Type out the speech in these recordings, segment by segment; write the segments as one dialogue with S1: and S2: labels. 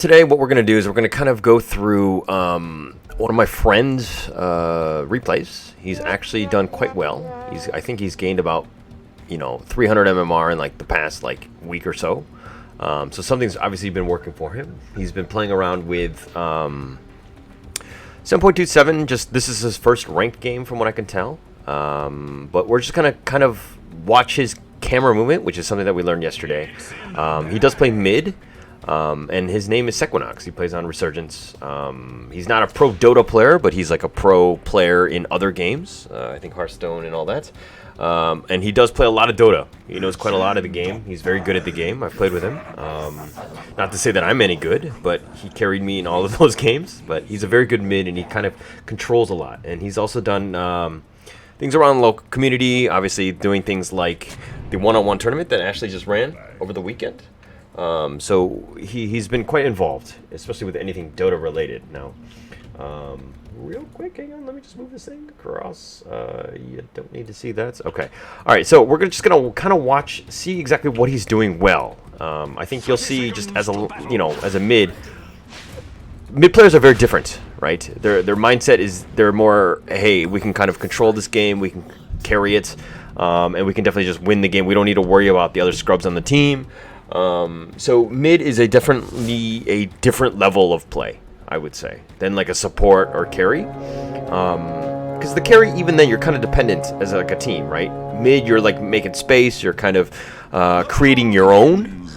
S1: Today, what we're going to do is we're going to kind of go through one of my friend's replays. He's actually done quite well. I think he's gained about 300 MMR in like the past week or so. So something's obviously been working for him. He's been playing around with 7.27. Just this is his first ranked game from what I can tell. But we're just gonna kind of watch his camera movement, which is something that we learned yesterday. He does play mid. And his name is Sequinox. He plays on Resurgence. He's not a pro Dota player, but he's like a pro player in other games. I think Hearthstone and all that. And he does play a lot of Dota. He knows quite a lot of the game. He's very good at the game. I've played with him. Not to say that I'm any good, but he carried me in all of those games. But he's a very good mid, and he kind of controls a lot. And he's also done things around the local community, obviously doing things like the one-on-one tournament that Ashley just ran over the weekend. So he's been quite involved, especially with anything Dota related. Now, real quick, hang on, let me just move this thing across. You don't need to see that. Okay. All right. So we're just gonna kind of see exactly what he's doing well. I think you'll see just as a mid players are very different, right? Their mindset is they're more, hey, we can kind of control this game, we can carry it, and we can definitely just win the game. We don't need to worry about the other scrubs on the team. So mid is definitely a different level of play, I would say, than like a support or carry. Because the carry, even then, you're kind of dependent as like a team, right? Mid, you're like making space, you're kind of creating your own.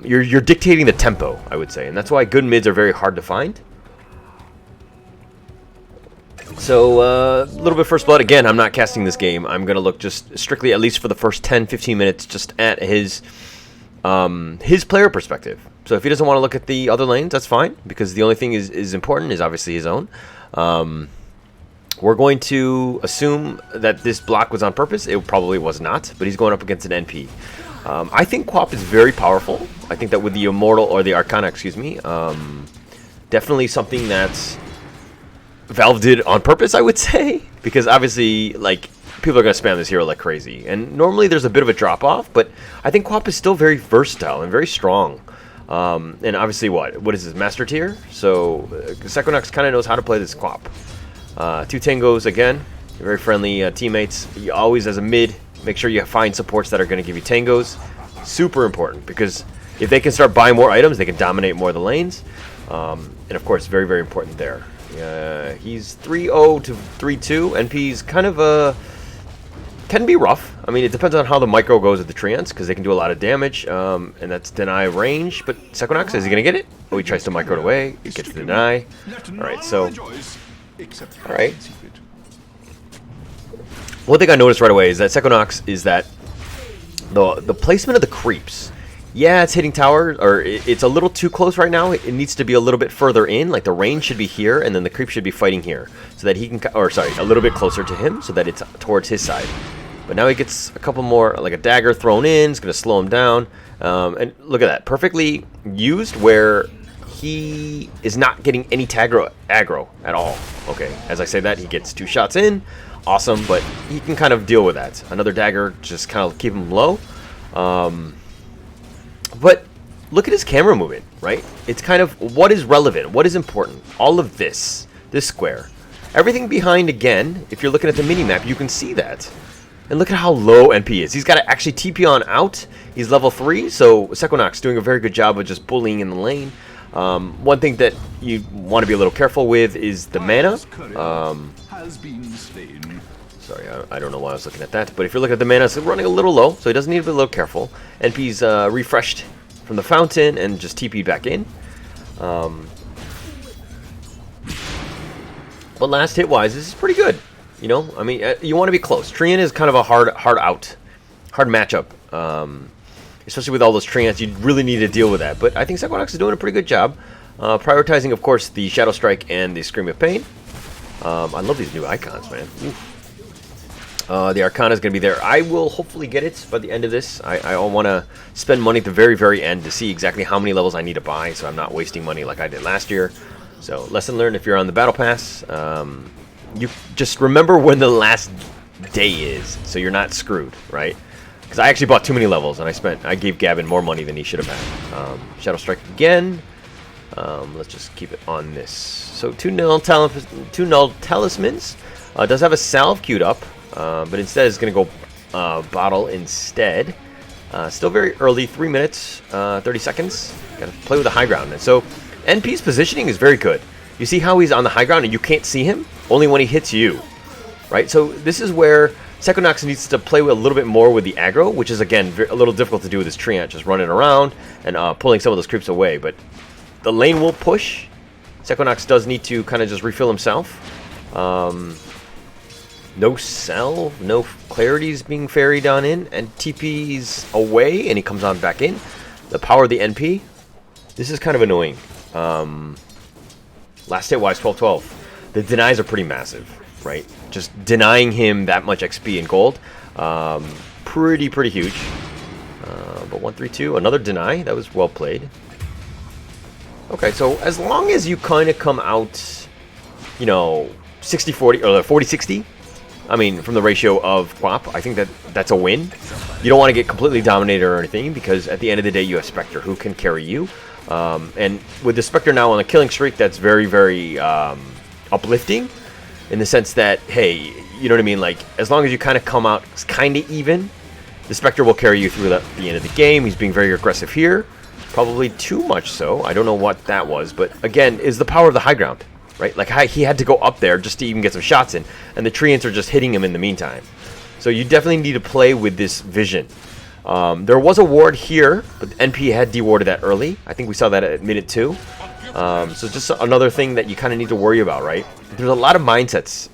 S1: You're dictating the tempo, I would say, and that's why good mids are very hard to find. So a little bit first blood. Again, I'm not casting this game. I'm going to look just strictly, at least for the first 10-15 minutes, just at his player perspective. So if he doesn't want to look at the other lanes, that's fine, because the only thing is important is obviously his own. We're going to assume that this block was on purpose. It probably was not, but he's going up against an NP. I think Quap is very powerful. I think that with the Immortal, or the Arcana, excuse me, definitely something that Valve did on purpose, I would say, because obviously, like, people are going to spam this hero like crazy. And normally there's a bit of a drop-off, but I think Quap is still very versatile and very strong. And obviously, what is this, Master Tier? So Sequinox kind of knows how to play this Quap. Two Tangos, again, very friendly teammates. You always, as a mid, make sure you find supports that are going to give you Tangos. Super important, because if they can start buying more items, they can dominate more of the lanes. And of course, very, very important there. He's 3-0 to 3-2. NP's kind of can be rough. I mean, it depends on how the micro goes with the treants, because they can do a lot of damage, and that's deny range. But Sequinox, is he going to get it? Oh, he tries to micro it away. He gets the deny. Alright, so... Alright. One thing I noticed right away is that Sequinox is that the placement of the creeps. Yeah, it's hitting tower, or it's a little too close right now. It needs to be a little bit further in. Like, the range should be here, and then the creep should be fighting here, so that he can, or sorry, a little bit closer to him, so that it's towards his side. But now he gets a couple more, like a dagger thrown in. It's going to slow him down. And look at that, perfectly used where he is not getting any aggro at all. Okay, as I say that, he gets 2 shots in. Awesome, but he can kind of deal with that. Another dagger, just kind of keep him low. But look at his camera movement, right? It's kind of what is relevant, what is important. All of this square. Everything behind, again, if you're looking at the mini-map, you can see that. And look at how low NP is. He's got to actually TP on out. He's level 3, so Sequinox doing a very good job of just bullying in the lane. One thing that you want to be a little careful with is the mana. Sorry, I don't know why I was looking at that. But if you're looking at the mana, it's running a little low, so he does need to be a little careful. NP's refreshed from the fountain and just TP'd back in. But last hit-wise, this is pretty good. You know, I mean, you want to be close. Treant is kind of a hard matchup. Especially with all those treants, you really need to deal with that. But I think Sequinox is doing a pretty good job. Prioritizing, of course, the Shadow Strike and the Scream of Pain. I love these new icons, man. The Arcana is going to be there. I will hopefully get it by the end of this. I want to spend money at the very, very end to see exactly how many levels I need to buy, so I'm not wasting money like I did last year. So, lesson learned, if you're on the Battle Pass, you just remember when the last day is, so you're not screwed, right? Because I actually bought too many levels, and I gave Gavin more money than he should have had. Shadow Strike again. Let's just keep it on this. So two null talismans. Does have a salve queued up, but instead is going to go bottle instead. Still very early, 3 minutes, 30 seconds. Got to play with the high ground. And so NP's positioning is very good. You see how he's on the high ground and you can't see him? Only when he hits you, right? So this is where Sequinox needs to play a little bit more with the aggro, which is, again, a little difficult to do with his Treant, just running around and pulling some of those creeps away. But the lane will push. Sequinox does need to kind of just refill himself. No salve, no clarity's being ferried on in, and TP's away, and he comes on back in. The power of the NP. This is kind of annoying. Last hit wise, 12-12. The denies are pretty massive, right? Just denying him that much XP and gold. Pretty huge. But 1-3-2, another deny. That was well played. Okay, so as long as you kind of come out, you know, 60-40 or 40-60, I mean, from the ratio of Quap, I think that's a win. You don't want to get completely dominated or anything, because at the end of the day, you have Spectre, who can carry you. And with the Spectre now on a killing streak, that's very uplifting, in the sense that, hey, you know what I mean? Like, as long as you kind of come out kind of even, the Spectre will carry you through the end of the game. He's being very aggressive here. Probably too much so. I don't know what that was, but again, is the power of the high ground. Right, like he had to go up there just to even get some shots in, and the Treants are just hitting him in the meantime. So you definitely need to play with this vision. There was a ward here, but NP had dewarded that early. I think we saw that at minute 2. So just another thing that you kind of need to worry about, right? There's a lot of mindsets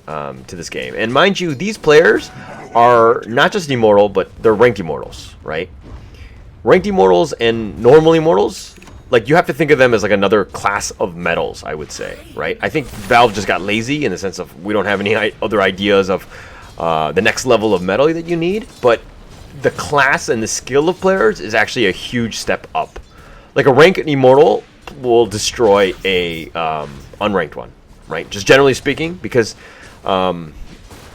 S1: to this game, and mind you, these players are not just immortal, but they're ranked immortals, right? Ranked immortals and normal immortals, like, you have to think of them as like another class of medals, I would say, right? I think Valve just got lazy in the sense of we don't have any other ideas of the next level of medal that you need, but the class and the skill of players is actually a huge step up. Like, a ranked immortal will destroy a unranked one, right? Just generally speaking, because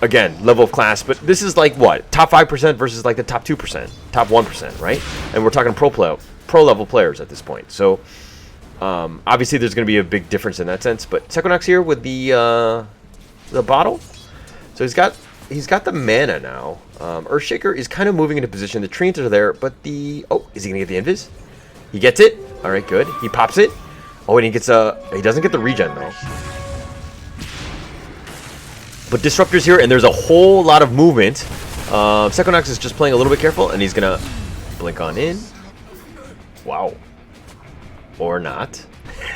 S1: again, level of class, but this is like what? Top 5% versus like the top 2%, top 1%, right? And we're talking pro level players at this point. So obviously there's going to be a big difference in that sense, but Sequinox here with the bottle. So he's got the mana now. Earthshaker is kind of moving into position. The Treants are there, but is he going to get the invis? He gets it. All right, good. He pops it. Oh, and he doesn't get the regen though. But Disruptor's here, and there's a whole lot of movement. Sequinox is just playing a little bit careful, and he's going to blink on in. Wow. Or not.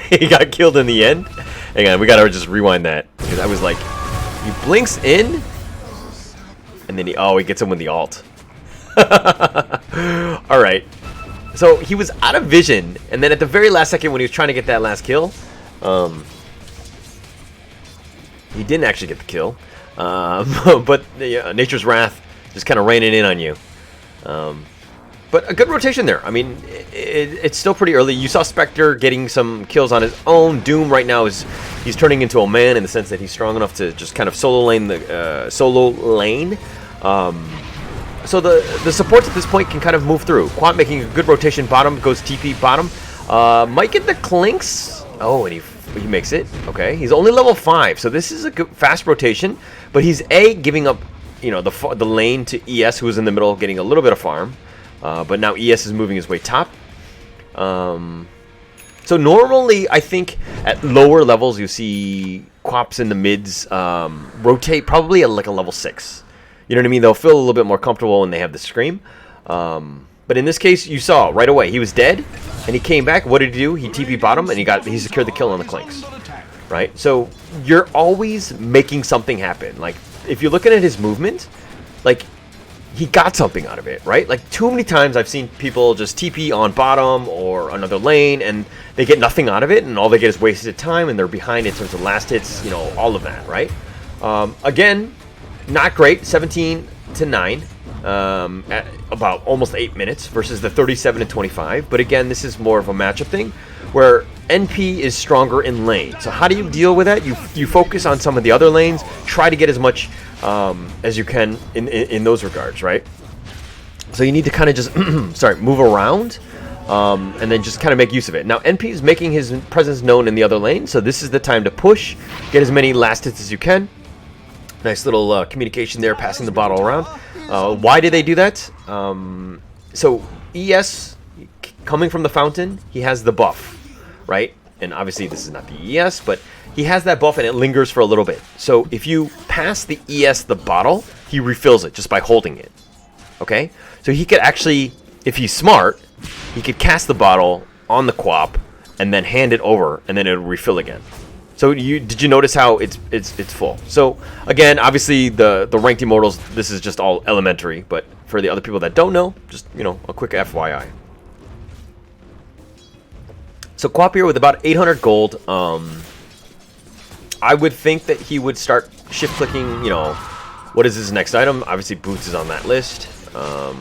S1: He got killed in the end. Hang on, we gotta just rewind that, because I was like, he blinks in, and then he gets him with the ult. Alright. So he was out of vision, and then at the very last second when he was trying to get that last kill, he didn't actually get the kill. But Nature's Wrath just kind of raining in on you. But a good rotation there. I mean, it's still pretty early. You saw Spectre getting some kills on his own. Doom right now he's turning into a man in the sense that he's strong enough to just kind of solo lane. So the supports at this point can kind of move through. Quant making a good rotation. Bottom goes TP bottom. Might get the clinks. Oh, and he makes it. Okay, he's only level 5, so this is a good, fast rotation. But he's giving up, you know, the lane to ES, who was in the middle, getting a little bit of farm. But now ES is moving his way top. So normally, I think at lower levels, you see Quaps in the mids rotate probably at like a level 6. You know what I mean? They'll feel a little bit more comfortable when they have the Scream. But in this case, you saw right away, he was dead, and he came back. What did he do? He TP bottom, and he secured the kill on the Clinks. Right? So you're always making something happen. Like, if you're looking at his movement, like, he got something out of it, right? Like, too many times I've seen people just TP on bottom or another lane, and they get nothing out of it, and all they get is wasted time, and they're behind in terms of last hits, you know, all of that, right? Again, not great, 17-9, at about almost 8 minutes versus the 37-25. But again, this is more of a matchup thing where NP is stronger in lane. So how do you deal with that? You focus on some of the other lanes, try to get as much as you can in those regards, right? So you need to kind of just move around. and then just kind of make use of it. Now NP is making his presence known in the other lane, so this is the time to push, get as many last hits as you can. Nice little communication there, passing the bottle around. Why did they do that? So ES, coming from the fountain, he has the buff, right? And obviously this is not the ES, but he has that buff and it lingers for a little bit. So if you pass the ES the bottle, he refills it just by holding it. Okay? So he could actually, if he's smart, he could cast the bottle on the Quap and then hand it over, and then it'll refill again. So did you notice how it's full? So again, obviously the ranked immortals, this is just all elementary, but for the other people that don't know, just a quick FYI. So Quap here with about 800 gold. I would think that he would start shift clicking. What is his next item? Obviously boots is on that list, but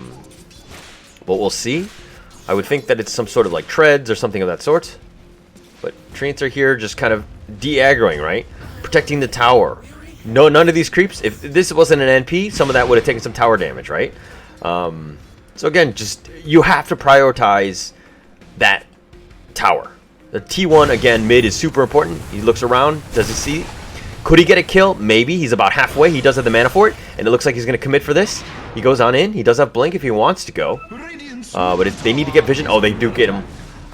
S1: we'll see. I would think that it's some sort of like treads or something of that sort. But Treants are here just kind of de-aggroing, right? Protecting the tower. No, none of these creeps. If this wasn't an NP, some of that would have taken some tower damage, right? So again, just you have to prioritize that tower. The T1, again, mid is super important. He looks around. Does he see? Could he get a kill? Maybe. He's about halfway. He does have the mana for it, and it looks like he's going to commit for this. He goes on in. He does have Blink if he wants to go. But if they need to get vision. Oh, they do get him.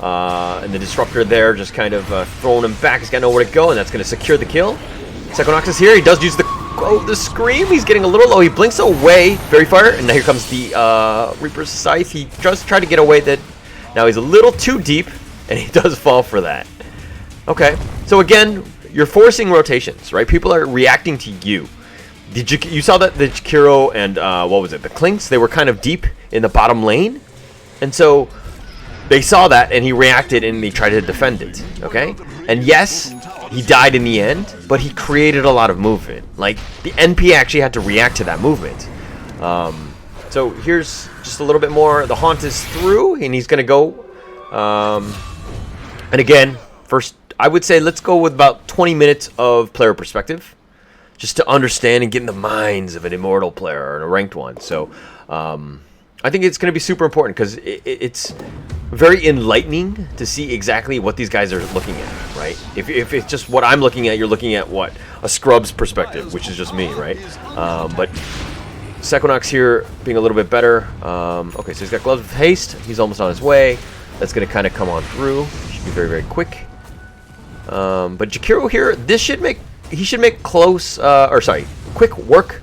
S1: And the Disruptor there just kind of throwing him back. He's got nowhere to go, and that's going to secure the kill. Sequinox is here. He does use the Scream. He's getting a little low. He blinks away very far, and now here comes the Reaper's Scythe. He just tried to get away. Now he's a little too deep, and he does fall for that. Okay, so again, you're forcing rotations, right? People are reacting to you. You saw that the Jakiro and what was it? The Clinks. They were kind of deep in the bottom lane, and so they saw that, and he reacted, and he tried to defend it, okay? And yes, he died in the end, but he created a lot of movement. Like, the NP actually had to react to that movement. So here's just a little bit more. The Haunt is through, and he's going to go. And again, first, I would say let's go with about 20 minutes of player perspective, just to understand and get in the minds of an immortal player and a ranked one. So I think it's going to be super important because it's very enlightening to see exactly what these guys are looking at, right? If it's just what I'm looking at, you're looking at what? A scrub's perspective, which is just me, right? But Sequinox here being a little bit better. Okay, so he's got Gloves of Haste. He's almost on his way. That's going to kind of come on through. Should be very, very quick. But Jakiro here, he should make quick work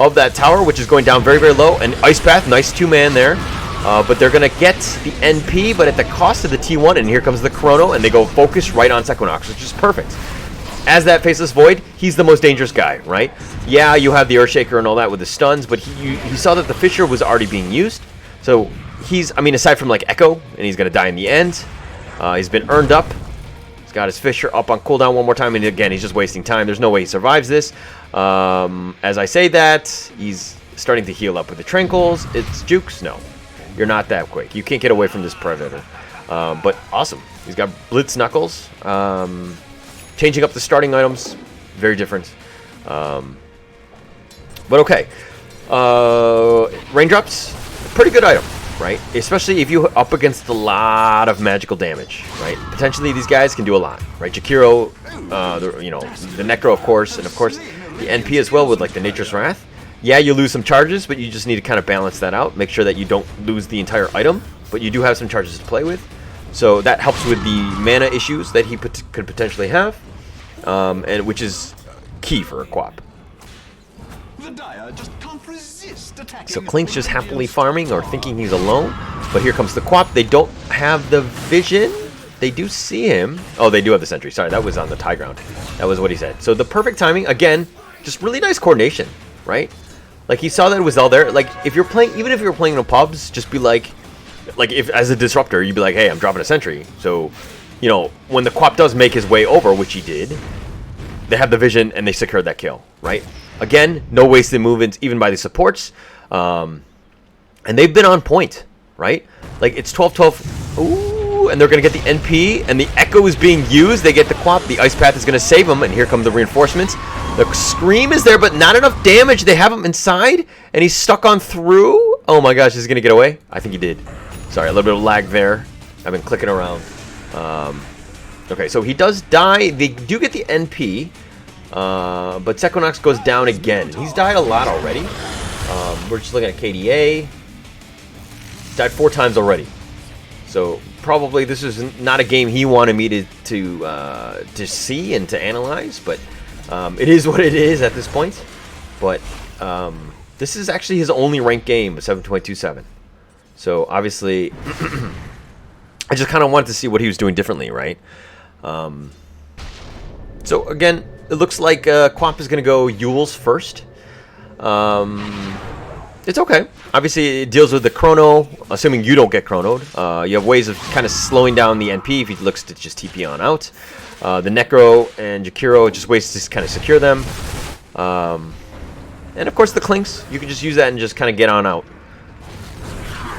S1: of that tower, which is going down very, very low. And Ice Path, nice two-man there. But they're going to get the NP, but at the cost of the T1. And here comes the Chrono, and they go focus right on Sequinox, which is perfect. As that Faceless Void, he's the most dangerous guy, right? Yeah, you have the Earthshaker and all that with the stuns, but he saw that the Fissure was already being used. So aside from like Echo, and he's going to die in the end. He's been earned up. He's got his Fissure up on cooldown one more time, and again, he's just wasting time. There's no way he survives this. As I say that, he's starting to heal up with the Tranquils. It's Jukes? No. You're not that quick. You can't get away from this Predator. But awesome. He's got Blitz Knuckles. Changing up the starting items. Very different. But okay. Raindrops. Pretty good item, right? Especially if you're up against a lot of magical damage, right? Potentially these guys can do a lot, right? Jakiro, the Necro, of course, and of course the NP as well with like the Nature's Wrath. Yeah, you lose some charges, but you just need to kind of balance that out. Make sure that you don't lose the entire item, but you do have some charges to play with. So that helps with the mana issues that he could potentially have, and which is key for a Quap. So Clink's just happily farming or thinking he's alone, but here comes the Quap. They don't have the vision. They do see him. Oh, they do have the sentry. Sorry, that was on the high ground. That was what he said. So the perfect timing, again, just really nice coordination, right? Like he saw that it was all there. Like if you're playing, even if you're playing in pubs, just be like if as a disruptor, you'd be like, hey, I'm dropping a sentry. So, when the Quap does make his way over, which he did, they have the vision and they secured that kill, right? Again, no wasted movements even by the supports. And they've been on point, right? Like it's 12-12. Ooh, and they're going to get the NP, and the Echo is being used. They get the Quap. The Ice Path is going to save them, and here come the reinforcements. The Scream is there, but not enough damage. They have him inside, and he's stuck on through. Oh my gosh, is he going to get away? I think he did. Sorry, a little bit of lag there. I've been clicking around. Okay, so he does die. They do get the NP, but Sequinox goes down again. He's died a lot already. We're just looking at KDA. Died 4 times already. So probably this is not a game he wanted me to see and to analyze, but it is what it is at this point. But this is actually his only ranked game, 7.27. So obviously, I just kind of wanted to see what he was doing differently, right? So again, it looks like Quap is going to go Yules first. It's okay. Obviously, it deals with the chrono, assuming you don't get chronoed. You have ways of kind of slowing down the NP if he looks to just TP on out. The Necro and Jakiro, just ways to kind of secure them. And of course the Clinks, you can just use that and just kind of get on out.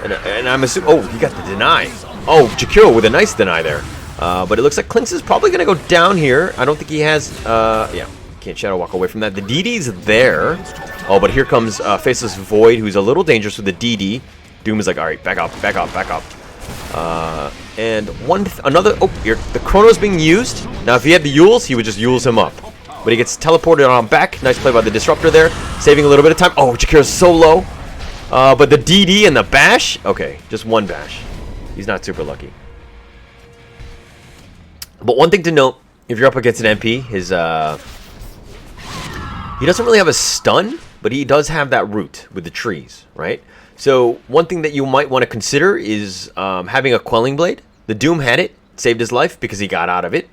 S1: And I'm assuming, oh, he got the deny. Oh, Jakiro with a nice deny there. But it looks like Clinks is probably going to go down here. I don't think he has, yeah, can't Shadow Walk away from that. The DD's there. Oh, but here comes Faceless Void, who's a little dangerous with the DD. Doom is like, all right, back up, back up, back up. And another, oh, here, the Chrono's being used. Now, if he had the Yules, he would just Yules him up. But he gets teleported on back. Nice play by the Disruptor there, saving a little bit of time. Oh, Jakiro's so low. But the DD and the bash, okay, just one bash. He's not super lucky. But one thing to note, if you're up against an MP, his he doesn't really have a stun, but he does have that root with the trees, right? So one thing that you might want to consider is having a Quelling Blade. The Doom had it, saved his life because he got out of it.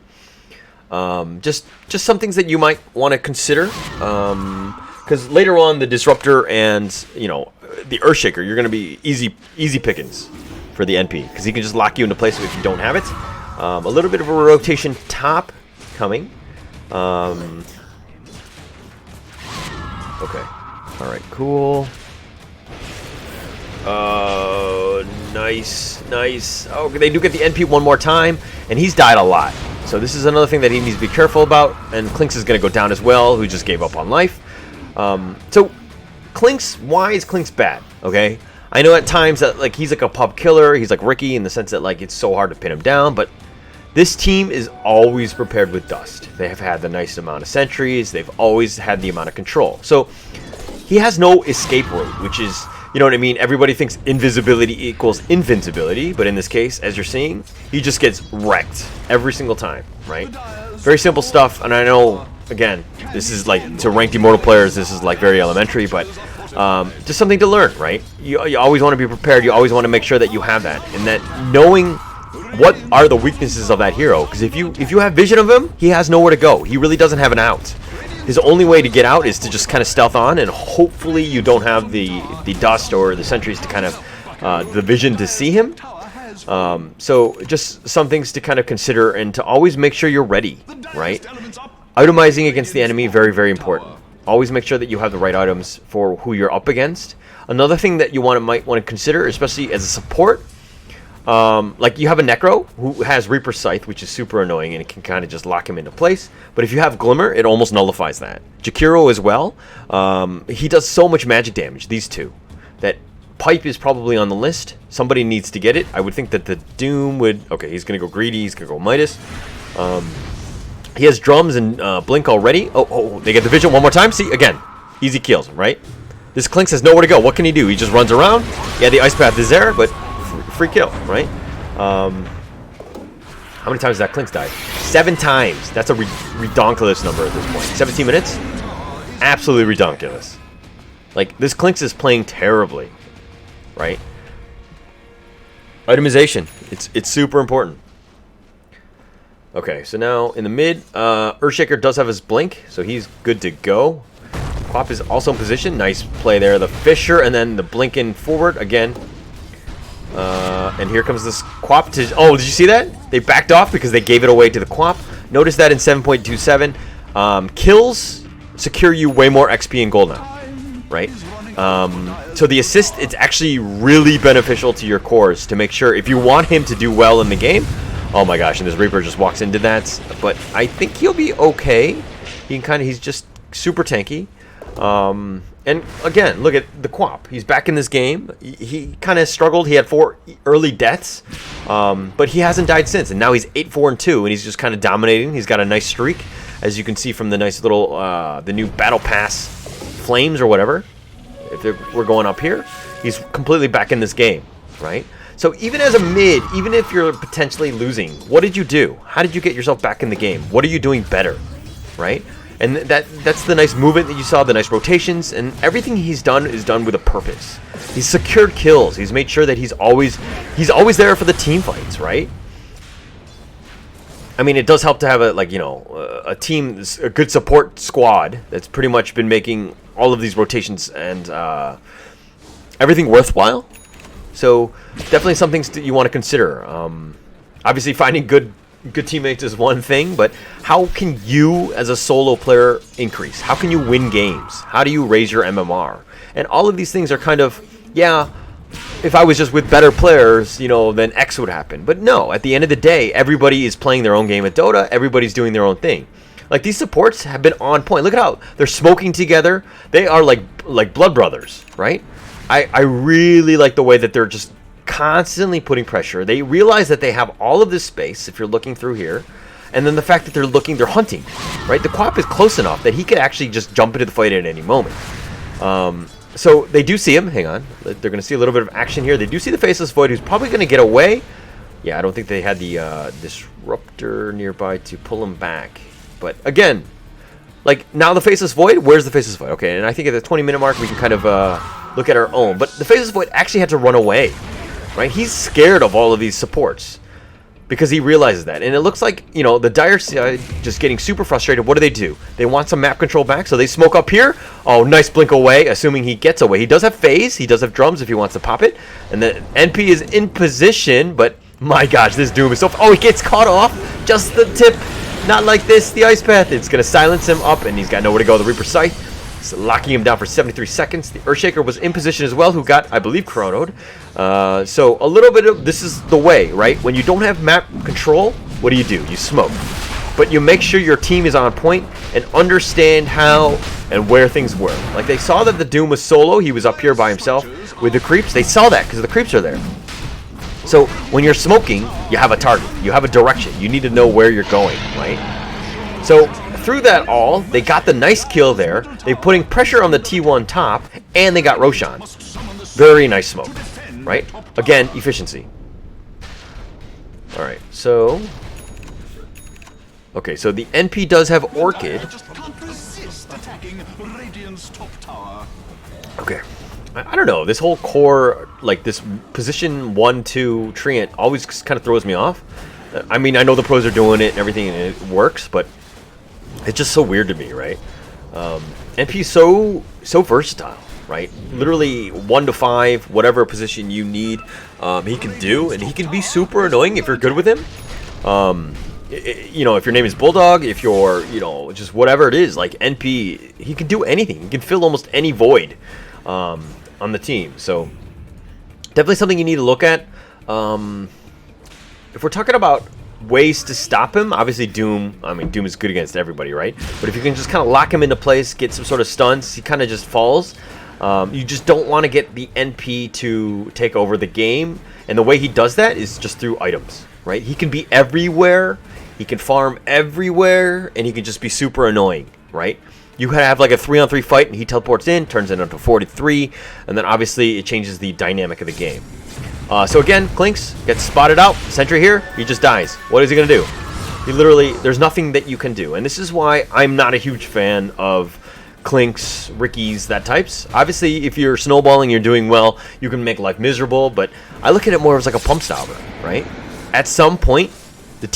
S1: Just some things that you might want to consider, because later on the Disruptor and the Earthshaker, you're going to be easy pickings for the NP because he can just lock you into place if you don't have it. A little bit of a rotation top coming. Okay. Alright, cool. Nice, nice. Oh, they do get the NP one more time, and he's died a lot. So this is another thing that he needs to be careful about, and Clinks is going to go down as well, who just gave up on life. So, Clinks, why is Clinks bad? Okay? I know at times that he's like a pub killer, he's like Ricky in the sense that it's so hard to pin him down, but this team is always prepared with Dust. They have had the nice amount of sentries. They've always had the amount of control. So he has no escape route, which is, you know what I mean? Everybody thinks invisibility equals invincibility, but in this case, as you're seeing, he just gets wrecked every single time, right? Very simple stuff, and I know, again, this is to ranked immortal players, this is very elementary, but just something to learn, right? You always want to be prepared. You always want to make sure that you have that, and that knowing what are the weaknesses of that hero, because if you have vision of him, he has nowhere to go. He really doesn't have an out. His only way to get out is to just kind of stealth on, and hopefully you don't have the dust or the sentries to kind of the vision to see him. So just some things to kind of consider and to always make sure you're ready, right? Itemizing against the enemy, very, very important. Always make sure that you have the right items for who you're up against. Another thing that you might want to consider, especially as a support, you have a Necro who has Reaper Scythe, which is super annoying, and it can kind of just lock him into place. But if you have Glimmer, it almost nullifies that. Jakiro as well. He does so much magic damage, these two, that Pipe is probably on the list. Somebody needs to get it. I would think that the Doom would... Okay, he's going to go Greedy, he's going to go Midas. He has Drums and Blink already. Oh, they get the Vision one more time. See, again, easy kills, right? This Clinks has nowhere to go. What can he do? He just runs around. Yeah, the Ice Path is there, but... free kill, right? How many times has that Clinks died? 7 times. That's a redonkulous number at this point. 17 minutes? Absolutely redonkulous. This Clinks is playing terribly, right? Itemization. It's super important. Okay, so now in the mid, Earthshaker does have his blink, so he's good to go. Quap is also in position. Nice play there. The Fisher and then the blink in forward again. And here comes this Quap to... Oh, did you see that? They backed off because they gave it away to the Quap. Notice that in 7.27. Kills secure you way more XP and gold now, right? So the assist, it's actually really beneficial to your cores to make sure if you want him to do well in the game. Oh my gosh, and this Reaper just walks into that. But I think he'll be okay. He's just super tanky. And again, look at the Quap. He's back in this game. He kind of struggled. He had 4 early deaths, but he hasn't died since. And now he's 8-4-2, and he's just kind of dominating. He's got a nice streak, as you can see from the nice little, the new Battle Pass flames or whatever. If we're going up here, he's completely back in this game, right? So even as a mid, even if you're potentially losing, what did you do? How did you get yourself back in the game? What are you doing better, right? And that's the nice movement that you saw, the nice rotations, and everything he's done is done with a purpose. He's secured kills. He's made sure that he's always there for the team fights, right? I mean, it does help to have a team, a good support squad that's pretty much been making all of these rotations and everything worthwhile. So definitely some things that you want to consider. Obviously, finding good teammates is one thing, but how can you as a solo player increase? How can you win games? How do you raise your MMR? And all of these things are kind of, yeah, if I was just with better players, then X would happen. But no, at the end of the day, everybody is playing their own game at Dota. Everybody's doing their own thing. Like, these supports have been on point. Look at how they're smoking together. They are like blood brothers, right? I really like the way that they're just constantly putting pressure. They realize that they have all of this space, if you're looking through here, and then the fact that they're hunting, right? The Quap is close enough that he could actually just jump into the fight at any moment. So they do see him. Hang on. They're going to see a little bit of action here. They do see the Faceless Void, who's probably going to get away. Yeah, I don't think they had the Disruptor nearby to pull him back. But again, like, now the Faceless Void, where's the Faceless Void? Okay, and I think at the 20-minute mark we can kind of look at our own. But the Faceless Void actually had to run away, right? He's scared of all of these supports because he realizes that. And it looks like, the Dire side just getting super frustrated. What do? They want some map control back, so they smoke up here. Oh, nice blink away, assuming he gets away. He does have phase. He does have drums if he wants to pop it. And the NP is in position, but my gosh, this Doom is so... Oh, he gets caught off. Just the tip. Not like this, the Ice Path. It's going to silence him up, and he's got nowhere to go. The Reaper Scythe. It's locking him down for 73 seconds. The Earthshaker was in position as well, who got, I believe, chronoed. So a little bit of... This is the way, right? When you don't have map control, what do? You smoke. But you make sure your team is on point and understand how and where things were. Like, they saw that the Doom was solo. He was up here by himself with the creeps. They saw that because the creeps are there. So when you're smoking, you have a target. You have a direction. You need to know where you're going, right? So through that all, they got the nice kill there. They're putting pressure on the T1 top, and they got Roshan. Very nice smoke, right? Again, efficiency. All right, so... Okay, so the NP does have Orchid. Okay. I don't know, this whole core, like this position 1-2 Treant always kind of throws me off. I mean, I know the pros are doing it and everything, and it works, but it's just so weird to me, right? NP's so versatile, right? Literally 1 to 5, whatever position you need, he can do, and he can be super annoying if you're good with him. If your name is Bulldog, if you're, just whatever it is, like NP, he can do anything. He can fill almost any void on the team. So definitely something you need to look at. If we're talking about ways to stop him, obviously Doom is good against everybody, right? But if you can just kind of lock him into place, get some sort of stunts, he kind of just falls. You just don't want to get the NP to take over the game, and the way he does that is just through items, right? He can be everywhere, he can farm everywhere, and he can just be super annoying, right? You have like a 3-on-3 fight, and he teleports in, turns it into 43, and then obviously it changes the dynamic of the game. So again, Clinks gets spotted out. Sentry here, he just dies. What is he going to do? He literally, there's nothing that you can do. And this is why I'm not a huge fan of Clinks, Rickies, that types. Obviously, if you're snowballing, you're doing well, you can make life miserable, but I look at it more as like a pump style, right? At some point, the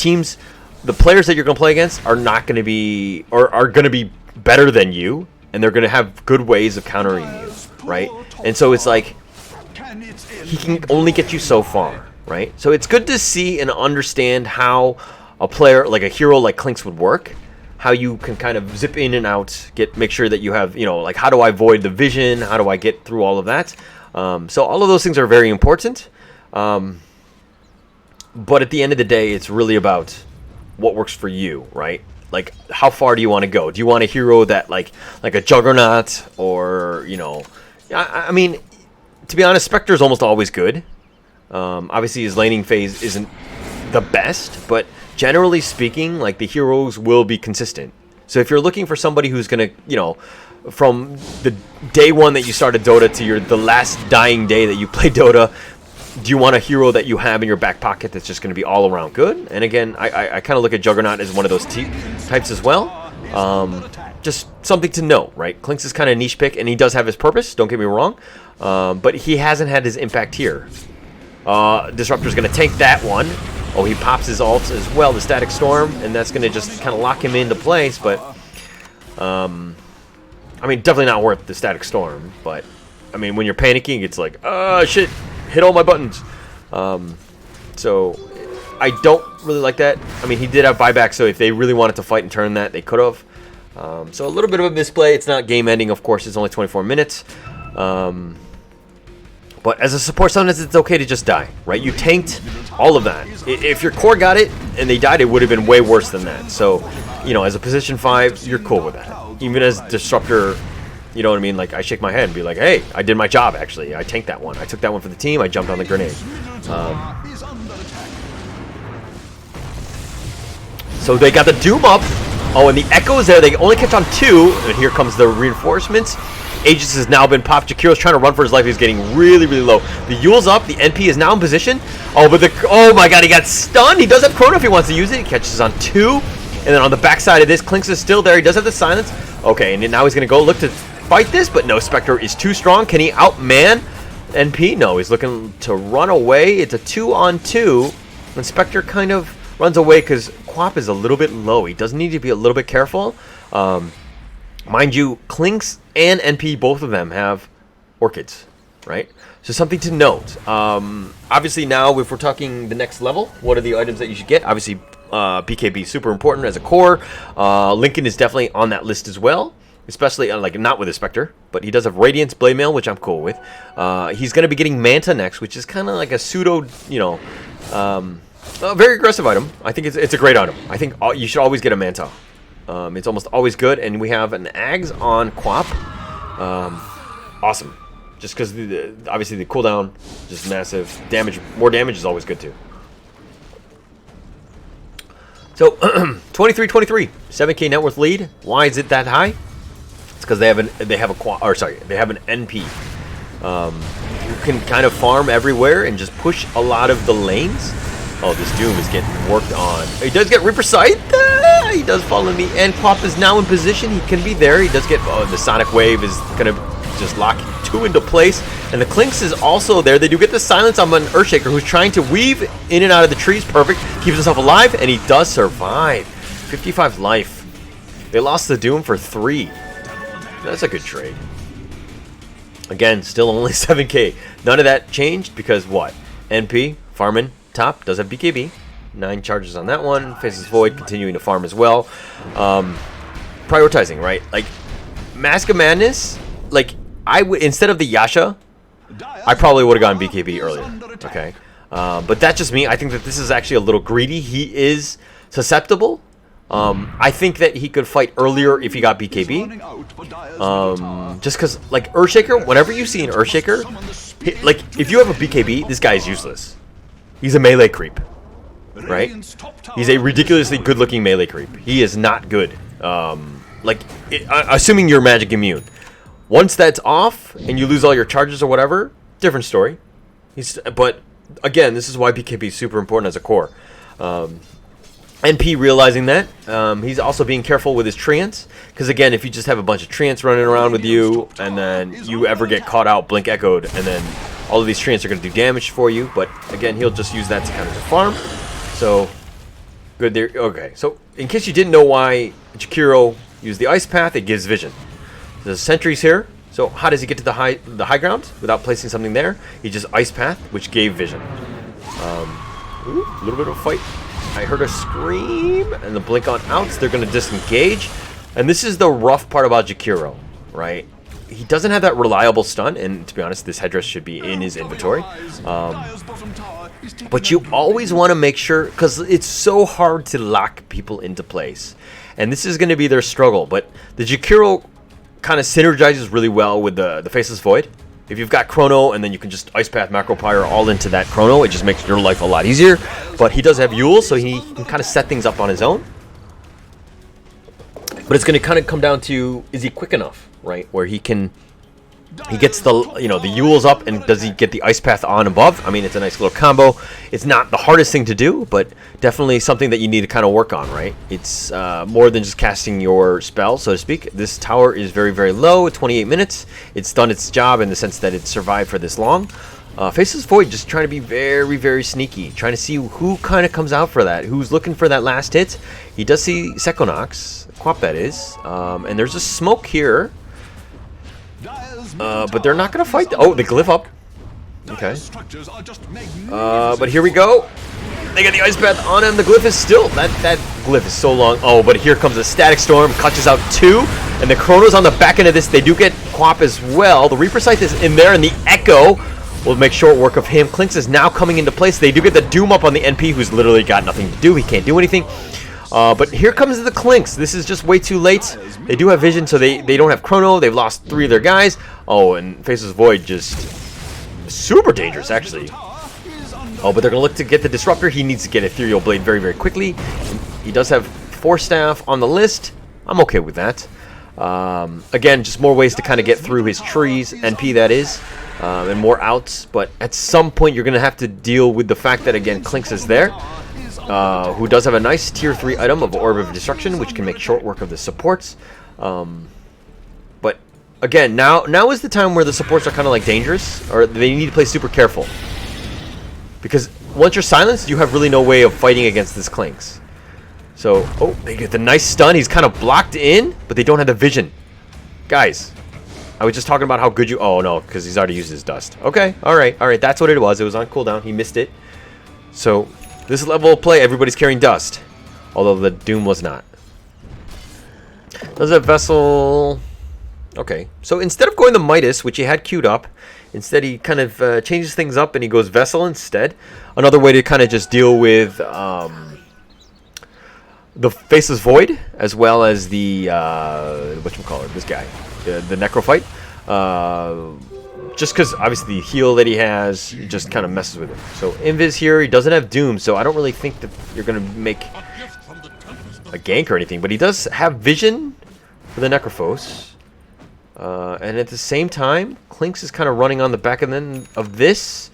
S1: players that you're going to play against are not going to be, or are going to be better than you, and they're going to have good ways of countering you, right? And so it's like, he can only get you so far, right? So it's good to see and understand how a player, like a hero like Clinks would work, how you can kind of zip in and out, make sure that you have, like how do I avoid the vision, how do I get through all of that? So all of those things are very important. But at the end of the day, it's really about what works for you, right? Like, how far do you want to go? Do you want a hero that like a Juggernaut, or I mean, to be honest, Spectre is almost always good. Obviously, his laning phase isn't the best, but generally speaking, like, the heroes will be consistent. So if you're looking for somebody who's gonna, from the day one that you started Dota to the last dying day that you play Dota, do you want a hero that you have in your back pocket that's just going to be all around good? And again, I kind of look at Juggernaut as one of those types as well. Just something to know, right? Clinkz is kind of a niche pick, and he does have his purpose, don't get me wrong. But he hasn't had his impact here. Disruptor's going to tank that one. Oh, he pops his ult as well, the Static Storm, and that's going to just kind of lock him into place. But, I mean, definitely not worth the Static Storm. But, I mean, when you're panicking, it's like, shit. Hit all my buttons. So I don't really like that. I mean, he did have buyback, so if they really wanted to fight and turn that, they could have. So a little bit of a misplay. It's not game ending, of course. It's only 24 minutes. But as a support, sometimes it's okay to just die, right? You tanked all of that. If your core got it and they died, it would have been way worse than that. So, as a position 5, you're cool with that. Even as Disruptor, you know what I mean? Like, I shake my head and be like, hey, I did my job, actually. I tanked that one. I took that one for the team. I jumped on the grenade. So they got the Doom up. Oh, and the Echo's there. They only catch on 2. And here comes the reinforcements. Aegis has now been popped. Jakiro's trying to run for his life. He's getting really, really low. The Yule's up. The NP is now in position. Oh, but oh my god, he got stunned. He does have Chrono if he wants to use it. He catches on 2. And then on the backside of this, Clinkz is still there. He does have the silence. Okay, and now he's going to go look to fight this, but no, Spectre is too strong. Can he outman NP? No, he's looking to run away. It's a 2-on-2, and Spectre kind of runs away because Quap is a little bit low. He does need to be a little bit careful. Mind you, Clinkz and NP, both of them have Orchids, right? So something to note. Obviously now, if we're talking the next level, what are the items that you should get? Obviously, BKB super important as a core. Lincoln is definitely on that list as well. Especially, like, not with a Spectre, but he does have Radiance Blade Mail, which I'm cool with. He's going to be getting Manta next, which is kind of like a pseudo, a very aggressive item. I think it's a great item. I think you should always get a Manta. It's almost always good, and we have an Ags on Quap. Awesome. Just because, obviously, the cooldown, just massive damage. More damage is always good, too. So, 23-23, 7K net worth lead. Why is it that high? It's because they have an NP who can kind of farm everywhere and just push a lot of the lanes. Oh, this Doom is getting worked on. He does get Reaper Sight. He does fall in the end. Quap is now in position. He can be there. He does get the Sonic Wave is gonna just lock 2 into place, and the Clinkz is also there. They do get the silence on an Earthshaker who's trying to weave in and out of the trees. Perfect. Keeps himself alive, and he does survive. 55 life. They lost the Doom for 3. That's a good trade. Again, still only 7K. None of that changed because what? NP, farming, top, does have BKB. 9 charges on that one. Faces Void, continuing to farm as well. Prioritizing, right? Like, Mask of Madness, like, instead of the Yasha, I probably would have gone BKB earlier. Okay. But that's just me. I think that this is actually a little greedy. He is susceptible. I think that he could fight earlier if he got BKB. Just because, like, Earthshaker, whenever you see an Earthshaker, like, if you have a BKB, this guy is useless. He's a melee creep, right? He's a ridiculously good-looking melee creep. He is not good. Assuming you're magic immune. Once that's off, and you lose all your charges or whatever, different story. But, again, this is why BKB is super important as a core. NP realizing that. He's also being careful with his treants. Because, again, if you just have a bunch of treants running around with you, and then you ever get caught out, blink echoed, and then all of these treants are going to do damage for you. But, again, he'll just use that to kind of farm. So, good there. Okay, so in case you didn't know why Jakiro used the Ice Path, it gives vision. There's sentries here. So, how does he get to the high ground without placing something there? He just Ice Path, which gave vision. Ooh, a little bit of a fight. I heard a scream, and the blink on outs, they're going to disengage. And this is the rough part about Jakiro, right? He doesn't have that reliable stun, and to be honest, this headdress should be in his inventory. But you always want to make sure, because it's so hard to lock people into place. And this is going to be their struggle. But the Jakiro kind of synergizes really well with the Faceless Void. If you've got Chrono, and then you can just Ice Path, Macro Pyre all into that Chrono, it just makes your life a lot easier. But he does have Yule, so he can kind of set things up on his own. But it's going to kind of come down to, is he quick enough, right? Where he gets the, the Yules up, and does he get the Ice Path on above? I mean, it's a nice little combo. It's not the hardest thing to do, but definitely something that you need to kind of work on, right? It's more than just casting your spell, so to speak. This tower is very, very low, 28 minutes. It's done its job in the sense that it survived for this long. Faceless Void just trying to be very, very sneaky, trying to see who kind of comes out for that, who's looking for that last hit. He does see Sequinox, Quap that is, and there's a smoke here. But they're not going to fight. Oh, the glyph up. Okay. But here we go. They got the Ice Path on him. The glyph is still... That glyph is so long. Oh, but here comes a Static Storm. Clutches out 2. And the Chrono's on the back end of this. They do get Quap as well. The Reaper Scythe is in there. And the Echo will make short work of him. Clinks is now coming into place. They do get the Doom up on the NP, who's literally got nothing to do. He can't do anything. But here comes the Clinks. This is just way too late. They do have vision, so they don't have Chrono. They've lost 3 of their guys. Oh, and Faceless Void just super dangerous, actually. Oh, but they're going to look to get the Disruptor. He needs to get Ethereal Blade very, very quickly. He does have Force Staff on the list. I'm okay with that. Again, just more ways to kind of get through his trees, NP that is, and more outs. But at some point, you're going to have to deal with the fact that, again, Clinks is there. Who does have a nice tier 3 item of Orb of Destruction, which can make short work of the supports. But again, now is the time where the supports are kind of like dangerous, or they need to play super careful. Because once you're silenced, you have really no way of fighting against this Clinks. So, oh, they get the nice stun. He's kind of blocked in, but they don't have the vision. Guys, I was just talking about how good you... Oh, no, because he's already used his dust. Okay, all right, that's what it was. It was on cooldown. He missed it. So... This level of play, everybody's carrying dust. Although the Doom was not. Does that Vessel... Okay. So instead of going the Midas, which he had queued up, instead he kind of changes things up and he goes Vessel instead. Another way to kind of just deal with the Faceless Void, as well as the... whatchamacallit, this guy. The Necrophyte. Just because, obviously, the heal that he has just kind of messes with him. So, Invis here, he doesn't have Doom, so I don't really think that you're going to make a gank or anything. But he does have Vision for the Necrophos. And at the same time, Clinks is kind of running on the back end of this.